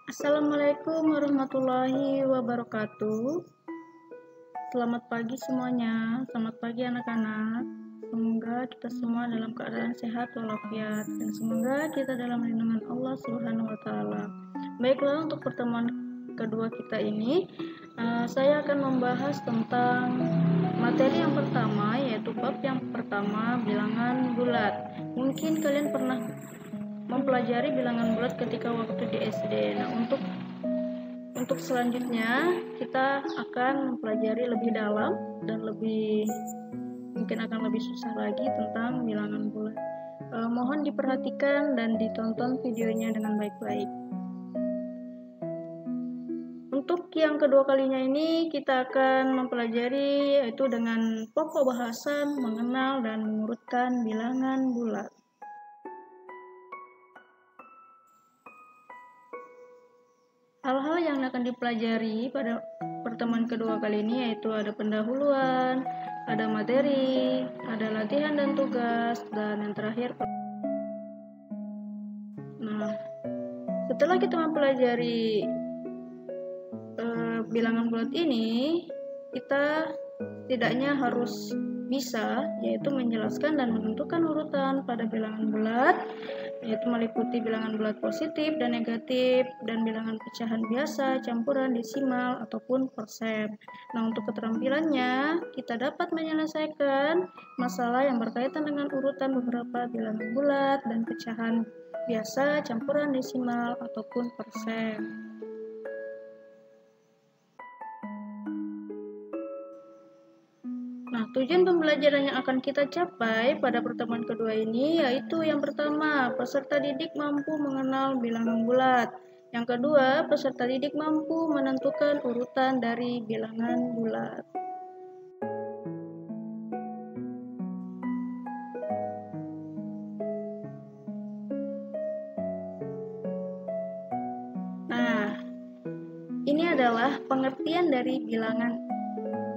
Assalamualaikum warahmatullahi wabarakatuh. Selamat pagi semuanya. Selamat pagi anak-anak. Semoga kita semua dalam keadaan sehat walafiat dan semoga kita dalam lindungan Allah Subhanahu wa taala. Baiklah, untuk pertemuan kedua kita ini saya akan membahas tentang materi yang pertama, yaitu bab yang pertama, bilangan bulat. Mungkin kalian pernah mempelajari bilangan bulat ketika waktu di SD. Nah, untuk selanjutnya kita akan mempelajari lebih dalam dan mungkin akan lebih susah lagi tentang bilangan bulat. Mohon diperhatikan dan ditonton videonya dengan baik-baik. Untuk yang kedua kalinya ini kita akan mempelajari yaitu dengan pokok bahasan mengenal dan mengurutkan bilangan bulat. Hal-hal yang akan dipelajari pada pertemuan kedua kali ini yaitu ada pendahuluan, ada materi, ada latihan dan tugas, dan yang terakhir. Nah, setelah kita mempelajari bilangan bulat ini, kita setidaknya harus bisa yaitu menjelaskan dan menentukan urutan pada bilangan bulat, yaitu meliputi bilangan bulat positif dan negatif dan bilangan pecahan biasa, campuran, desimal ataupun persen. Nah, untuk keterampilannya kita dapat menyelesaikan masalah yang berkaitan dengan urutan beberapa bilangan bulat dan pecahan biasa, campuran, desimal ataupun persen. Nah, tujuan pembelajaran yang akan kita capai pada pertemuan kedua ini yaitu yang pertama, peserta didik mampu mengenal bilangan bulat. Yang kedua, peserta didik mampu menentukan urutan dari bilangan bulat. Nah, ini adalah pengertian dari bilangan.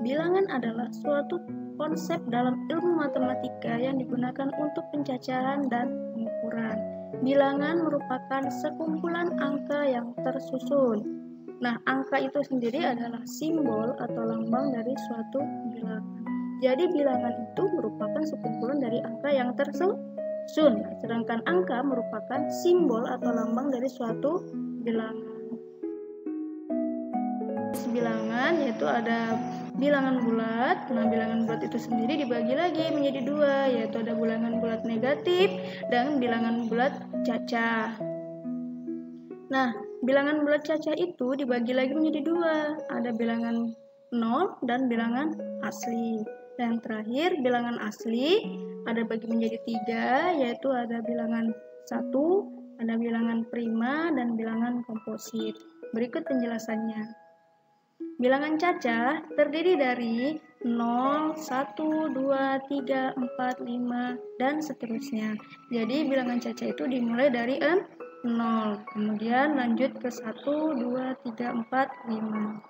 Bilangan adalah suatu konsep dalam ilmu matematika yang digunakan untuk pencacahan dan pengukuran. Bilangan merupakan sekumpulan angka yang tersusun. Nah, angka itu sendiri adalah simbol atau lambang dari suatu bilangan. Jadi, bilangan itu merupakan sekumpulan dari angka yang tersusun, sedangkan angka merupakan simbol atau lambang dari suatu bilangan. Bilangan yaitu ada bilangan bulat. Nah, bilangan bulat itu sendiri dibagi lagi menjadi dua, yaitu ada bilangan bulat negatif dan bilangan bulat cacah. Nah, bilangan bulat cacah itu dibagi lagi menjadi dua, ada bilangan 0 dan bilangan asli. Dan terakhir, bilangan asli ada bagi menjadi tiga, yaitu ada bilangan 1, ada bilangan prima, dan bilangan komposit. Berikut penjelasannya. Bilangan cacah terdiri dari 0, 1, 2, 3, 4, 5, dan seterusnya. Jadi bilangan cacah itu dimulai dari 0, kemudian lanjut ke 1, 2, 3, 4, 5.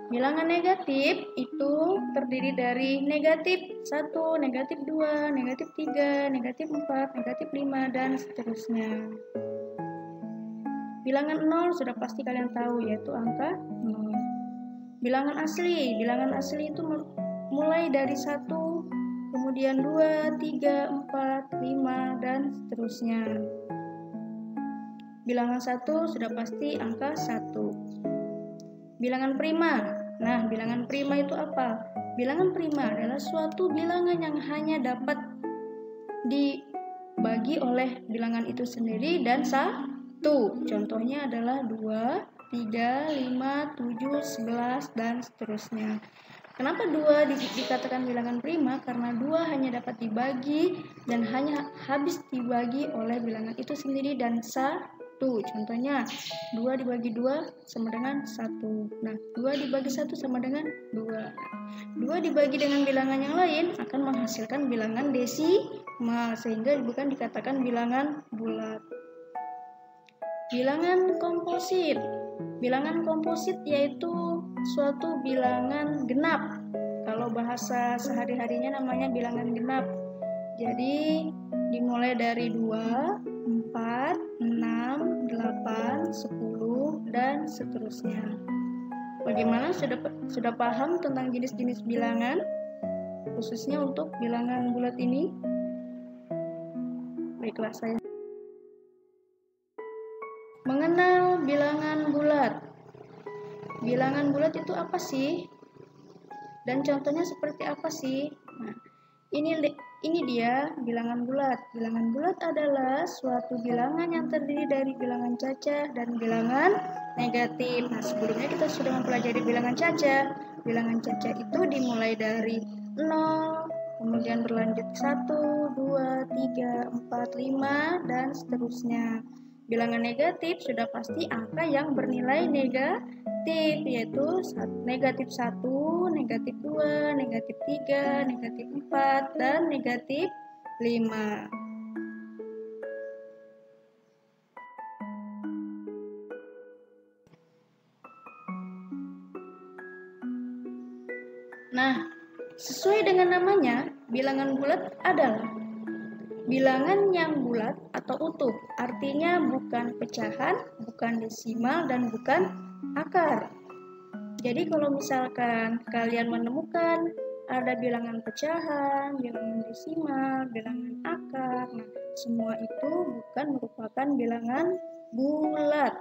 Bilangan negatif itu terdiri dari negatif 1, negatif 2, negatif 3, negatif 4, negatif 5, dan seterusnya. Bilangan 0 sudah pasti kalian tahu, yaitu angka 0. Bilangan asli itu mulai dari 1, kemudian 2, 3, 4, 5, dan seterusnya. Bilangan 1 sudah pasti angka 1. Bilangan prima. Nah, bilangan prima itu apa? Bilangan prima adalah suatu bilangan yang hanya dapat dibagi oleh bilangan itu sendiri dan 1. Contohnya adalah 2, 3, 5, 7, 11, dan seterusnya. Kenapa 2 dikatakan bilangan prima? Karena 2 hanya dapat dibagi dan hanya habis dibagi oleh bilangan itu sendiri dan 1. Contohnya, 2 dibagi 2 sama dengan 1. Nah, 2 dibagi 1 sama dengan 2. 2 dibagi dengan bilangan yang lain akan menghasilkan bilangan desimal, sehingga bukan dikatakan bilangan bulat. Bilangan komposit. Bilangan komposit yaitu suatu bilangan genap. Kalau bahasa sehari-harinya namanya bilangan genap. Jadi dimulai dari 2, 4, 6, 8, 10, dan seterusnya. Bagaimana, sudah paham tentang jenis-jenis bilangan, khususnya untuk bilangan bulat ini? Baiklah, saya mengenal bilangan bulat. Bilangan bulat itu apa sih? Dan contohnya seperti apa sih? Nah, ini dia bilangan bulat. Bilangan bulat adalah suatu bilangan yang terdiri dari bilangan cacah dan bilangan negatif. Nah, sebelumnya kita sudah mempelajari bilangan cacah. Bilangan cacah itu dimulai dari 0, kemudian berlanjut 1, 2, 3, 4, 5, dan seterusnya. Bilangan negatif sudah pasti angka yang bernilai negatif, yaitu negatif 1, negatif 2, negatif 3, negatif 4, dan negatif 5. Nah, sesuai dengan namanya, bilangan bulat adalah bilangan yang bulat atau utuh, artinya bukan pecahan, bukan desimal, dan bukan akar. Jadi kalau misalkan kalian menemukan ada bilangan pecahan, bilangan desimal, bilangan akar, nah semua itu bukan merupakan bilangan bulat.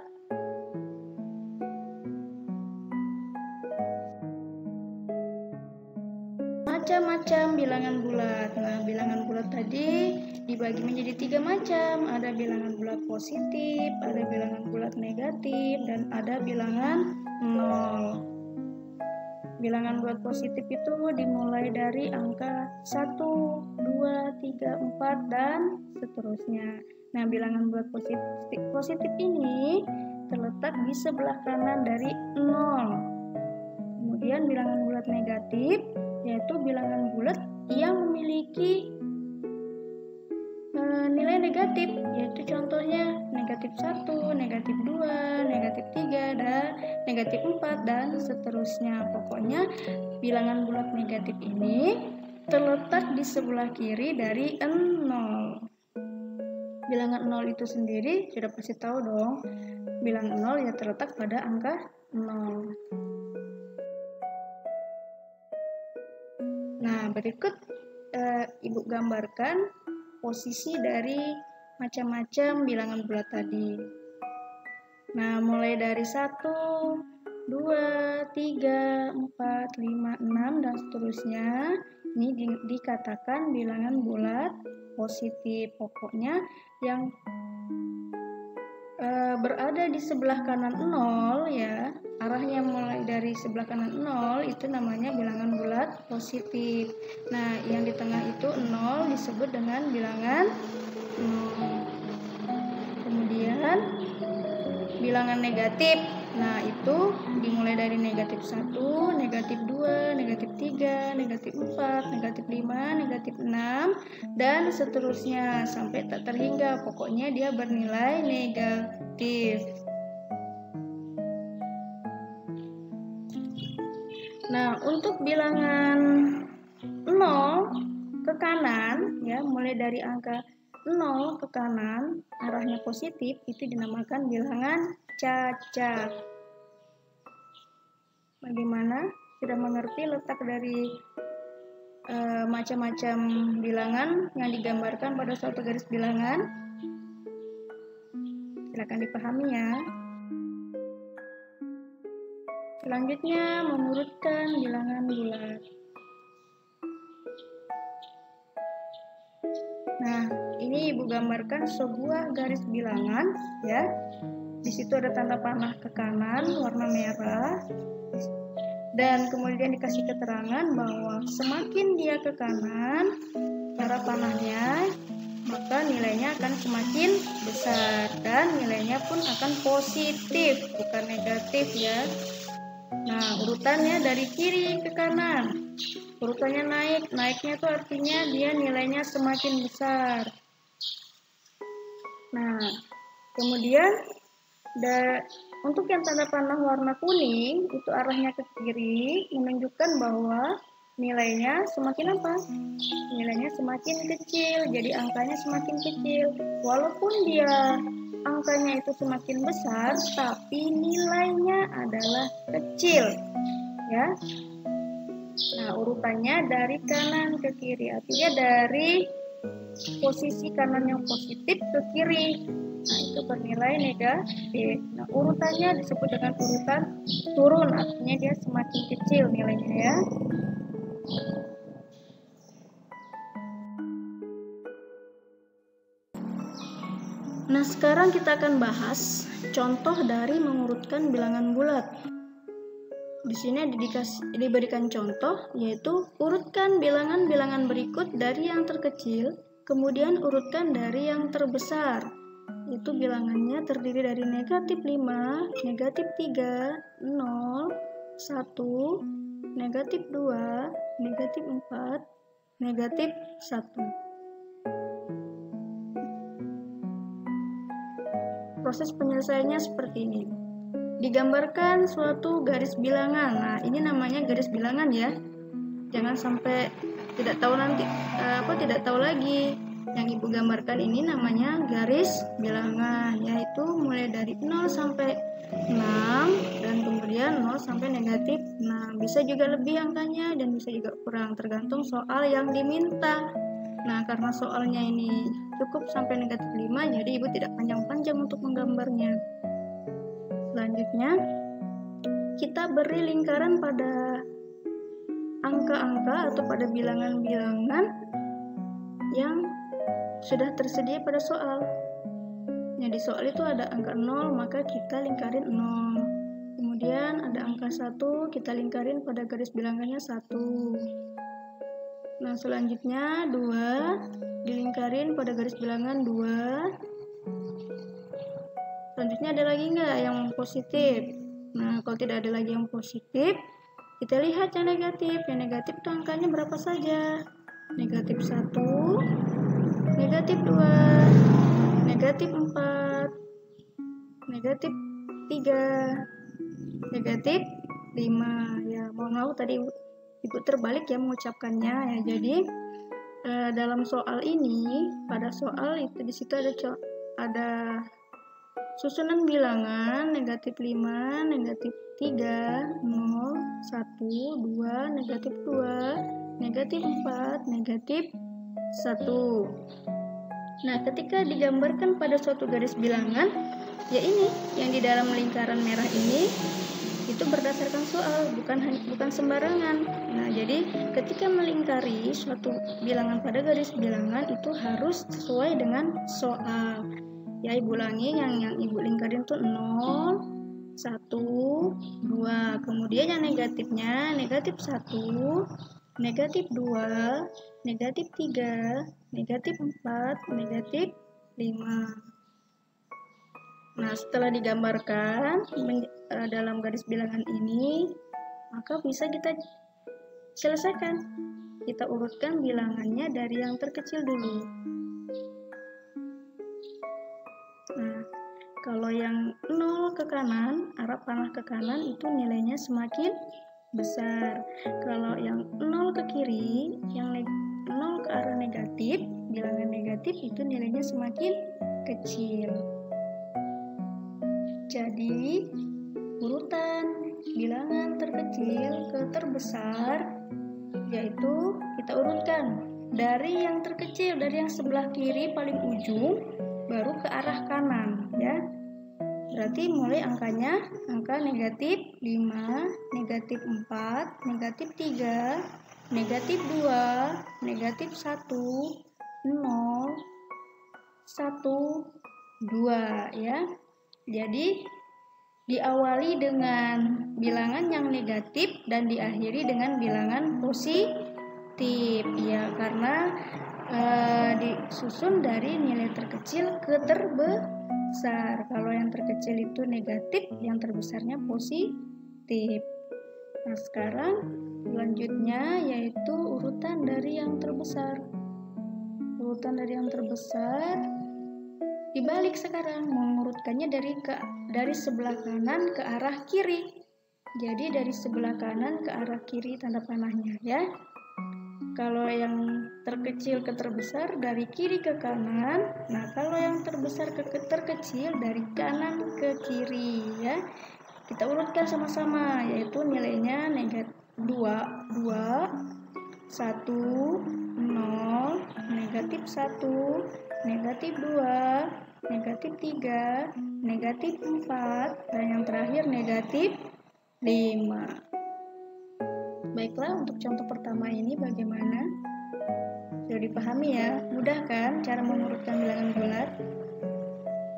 Macam-macam bilangan bulat. Nah, bilangan bulat tadi dibagi menjadi 3 macam. Ada bilangan bulat positif, ada bilangan bulat negatif, dan ada bilangan 0. Bilangan bulat positif itu dimulai dari angka 1, 2, 3, 4, dan seterusnya. Nah, bilangan bulat positif ini terletak di sebelah kanan dari 0. Kemudian bilangan bulat negatif yaitu bilangan bulat yang memiliki nilai negatif, yaitu contohnya negatif 1, negatif 2, negatif 3, dan negatif 4, dan seterusnya. Pokoknya bilangan bulat negatif ini terletak di sebelah kiri dari 0. Bilangan 0 itu sendiri sudah pasti tahu dong, bilangan 0 ya terletak pada angka 0. Nah, berikut Ibu gambarkan posisi dari macam-macam bilangan bulat tadi. Nah, mulai dari 1, 2, 3, 4, 5, 6, dan seterusnya. Ini dikatakan bilangan bulat positif. Pokoknya yang berada di sebelah kanan 0 ya, arahnya mulai dari sebelah kanan 0 itu namanya bilangan bulat positif. Nah, yang di tengah itu 0 disebut dengan bilangan 0. Kemudian bilangan negatif. Nah, itu dimulai dari negatif 1, negatif 2, negatif 3, negatif 4, negatif 5, negatif 6, dan seterusnya sampai tak terhingga. Pokoknya dia bernilai negatif. Nah, untuk bilangan 0 ke kanan, ya, mulai dari angka 0 ke kanan, arahnya positif, itu dinamakan bilangan cacat. Bagaimana? Sudah mengerti letak dari macam-macam bilangan yang digambarkan pada suatu garis bilangan? Silakan dipahami ya. Selanjutnya mengurutkan bilangan bulat. Nah, ini Ibu gambarkan sebuah garis bilangan ya. Di situ ada tanda panah ke kanan warna merah. Dan kemudian dikasih keterangan bahwa semakin dia ke kanan arah panahnya, maka nilainya akan semakin besar dan nilainya pun akan positif, bukan negatif ya. Nah, urutannya dari kiri ke kanan. Urutannya naiknya itu artinya dia nilainya semakin besar. Nah, kemudian untuk yang tanda panah warna kuning itu arahnya ke kiri, menunjukkan bahwa nilainya semakin apa? Nilainya semakin kecil, jadi angkanya semakin kecil. Walaupun dia angkanya itu semakin besar, tapi nilainya adalah kecil, ya. Nah, urutannya dari kanan ke kiri, artinya dari posisi kanan yang positif ke kiri. Nah, itu bernilai negatif. Nah, urutannya disebut dengan urutan turun, artinya dia semakin kecil nilainya, ya. Nah, sekarang kita akan bahas contoh dari mengurutkan bilangan bulat. Di sini diberikan contoh, yaitu urutkan bilangan-bilangan berikut dari yang terkecil, kemudian urutkan dari yang terbesar. Itu bilangannya terdiri dari negatif 5, negatif 3, 0, 1, negatif 2, negatif 4, negatif 1. Proses penyelesaiannya seperti ini. Digambarkan suatu garis bilangan. Nah, ini namanya garis bilangan, ya. Jangan sampai tidak tahu nanti tidak tahu lagi. Yang Ibu gambarkan ini namanya garis bilangan, yaitu mulai dari 0 sampai 6 dan kemudian 0 sampai negatif 6. Bisa juga lebih angkanya dan bisa juga kurang, tergantung soal yang diminta. Nah, karena soalnya ini cukup sampai negatif 5, jadi Ibu tidak panjang-panjang untuk menggambarnya. Selanjutnya, kita beri lingkaran pada angka-angka atau pada bilangan-bilangan yang sudah tersedia pada soal. Nah, di soal itu ada angka 0, maka kita lingkarin 0. Kemudian ada angka 1, kita lingkarin pada garis bilangannya 1. Nah, selanjutnya 2 dilingkarin pada garis bilangan 2. Selanjutnya ada lagi nggak yang positif? Nah, kalau tidak ada lagi yang positif, kita lihat yang negatif. Yang negatif itu angkanya berapa saja? Negatif 1, negatif 2, negatif 4, negatif 3, negatif 5. Ya, mohon maaf tadi Ibu terbalik ya mengucapkannya, ya. Jadi dalam soal ini, pada soal itu di situ ada susunan bilangan negatif 5, negatif 3, 0, 1, 2, negatif 2, negatif 4, negatif 1. Nah, ketika digambarkan pada suatu garis bilangan, ya ini yang di dalam lingkaran merah ini itu berdasarkan soal, bukan sembarangan. Nah, jadi ketika melingkari suatu bilangan pada garis bilangan itu harus sesuai dengan soal. Ya, Ibu ulangi, yang Ibu lingkarin tuh 0, 1, 2. Kemudian yang negatifnya negatif 1, negatif 2, negatif 3, negatif 4, negatif 5. Nah, setelah digambarkan dalam garis bilangan ini, maka bisa kita selesaikan. Kita urutkan bilangannya dari yang terkecil dulu. Nah, kalau yang 0 ke kanan, arah panah ke kanan itu nilainya semakin besar. Kalau yang 0 ke kiri, yang 0 ke arah negatif, bilangan negatif itu nilainya semakin kecil. Jadi, urutan bilangan terkecil ke terbesar yaitu kita urutkan dari yang terkecil, dari yang sebelah kiri paling ujung baru ke arah kanan, ya. Berarti mulai angkanya angka negatif 5, negatif 4, negatif 3, negatif 2, negatif 1, 0, 1, 2, ya. Jadi diawali dengan bilangan yang negatif dan diakhiri dengan bilangan positif, ya, karena disusun dari nilai terkecil ke terbesar. Kalau yang terkecil itu negatif, yang terbesarnya positif. Nah, sekarang selanjutnya yaitu urutan dari yang terbesar. Urutan dari yang terbesar dibalik sekarang, mengurutkannya dari sebelah kanan ke arah kiri. Jadi dari sebelah kanan ke arah kiri tanda panahnya ya. Kalau yang terkecil ke terbesar dari kiri ke kanan. Nah, kalau yang terbesar ke terkecil dari kanan ke kiri ya. Kita urutkan sama-sama, yaitu nilainya negatif 2, 1, 0, negatif 1, negatif 2, negatif 3, negatif 4, dan yang terakhir negatif 5. Baiklah, untuk contoh pertama ini bagaimana? Sudah dipahami ya? Mudah kan cara mengurutkan bilangan bulat?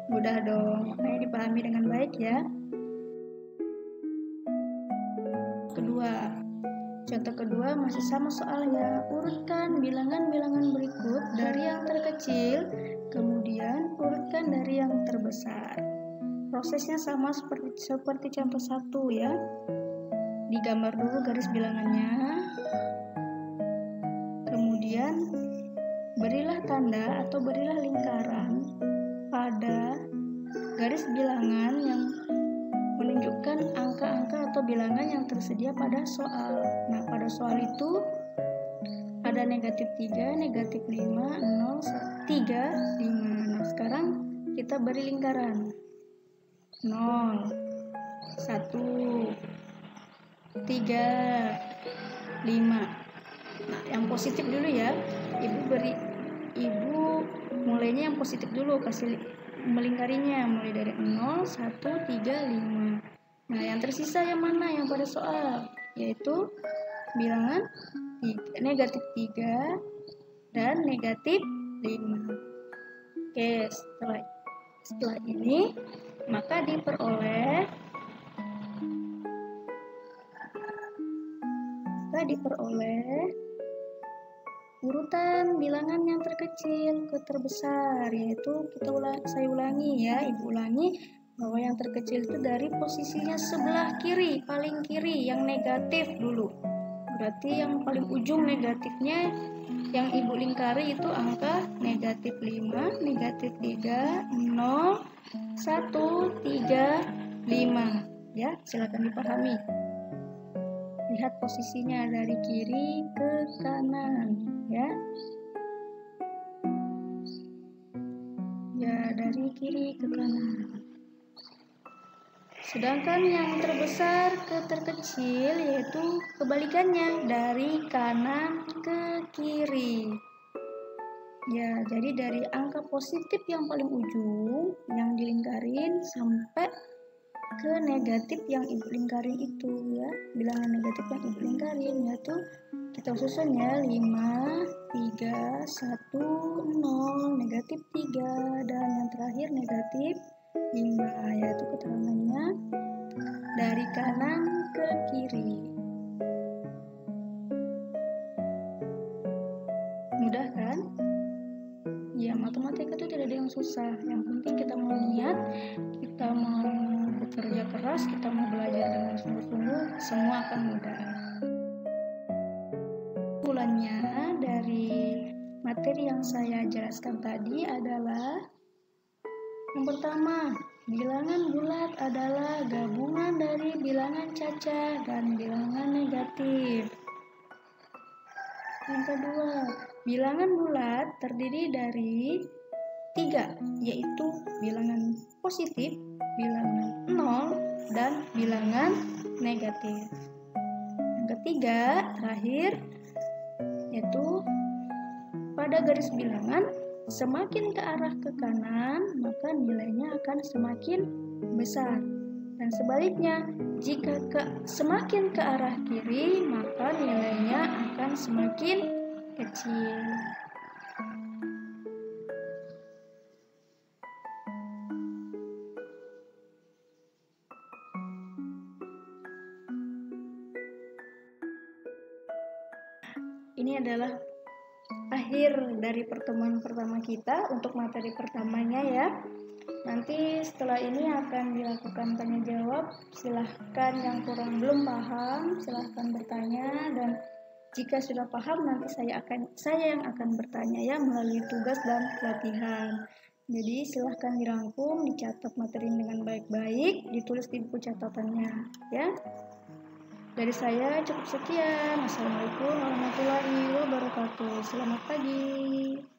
Mudah dong, makanya dipahami dengan baik ya. Contoh kedua masih sama soalnya. Urutkan bilangan-bilangan berikut dari yang terkecil, kemudian urutkan dari yang terbesar. Prosesnya sama seperti contoh 1 ya. Digambar dulu garis bilangannya. Kemudian berilah tanda atau berilah lingkaran pada garis bilangan yang menunjukkan angka-angka atau bilangan yang tersedia pada soal. Nah, pada soal itu ada negatif 3, negatif 5, 0, 3, 5. Nah, sekarang kita beri lingkaran. 0, 1, 3, 5. Nah, yang positif dulu ya. Ibu mulainya yang positif dulu, kasih melingkarinya mulai dari 0, 1, 3, 5. Nah, yang tersisa yang mana yang pada soal? Yaitu bilangan negatif 3 dan negatif 5. Oke, setelah ini maka diperoleh urutan bilangan yang terkecil ke terbesar, yaitu saya ulangi ya, ibu ulangi bahwa yang terkecil itu dari posisinya sebelah kiri, paling kiri, yang negatif dulu. Berarti yang paling ujung negatifnya yang ibu lingkari itu angka negatif 5, negatif 3, 0, 1, 3, 5. Ya, silakan dipahami. Lihat posisinya dari kiri ke kanan ya. Ya, dari kiri ke kanan. Sedangkan yang terbesar ke terkecil yaitu kebalikannya, dari kanan ke kiri. Ya, jadi dari angka positif yang paling ujung yang dilingkarin sampai ke negatif yang ibu lingkarin itu ya. Bilangan negatif yang ibu lingkarin yaitu kita susun ya, 5, 3, 1, 0, negatif 3, dan yang terakhir negatif 5, yaitu keterangannya dari kanan ke kiri. Mudah kan? Ya, matematika itu tidak ada yang susah. Yang penting kita mau niat, kita mau bekerja keras, kita mau belajar dengan sungguh-sungguh, semua akan mudah. Kesimpulannya dari materi yang saya jelaskan tadi adalah yang pertama, bilangan bulat adalah gabungan dari bilangan caca dan bilangan negatif. Yang kedua, bilangan bulat terdiri dari 3, yaitu bilangan positif, bilangan 0, dan bilangan negatif. Yang ketiga, terakhir, yaitu pada garis bilangan semakin ke arah ke kanan, maka nilainya akan semakin besar. Dan sebaliknya, jika semakin ke arah kiri, maka nilainya akan semakin kecil. Ini adalah akhir dari pertemuan pertama kita untuk materi pertamanya ya. Nanti setelah ini akan dilakukan tanya jawab. Silahkan yang belum paham silahkan bertanya, dan jika sudah paham nanti saya yang akan bertanya ya melalui tugas dan pelatihan. Jadi silahkan dirangkum, dicatat materi dengan baik-baik, ditulis di buku catatannya ya. Dari saya cukup sekian. Wassalamualaikum warahmatullahi wabarakatuh. Selamat pagi.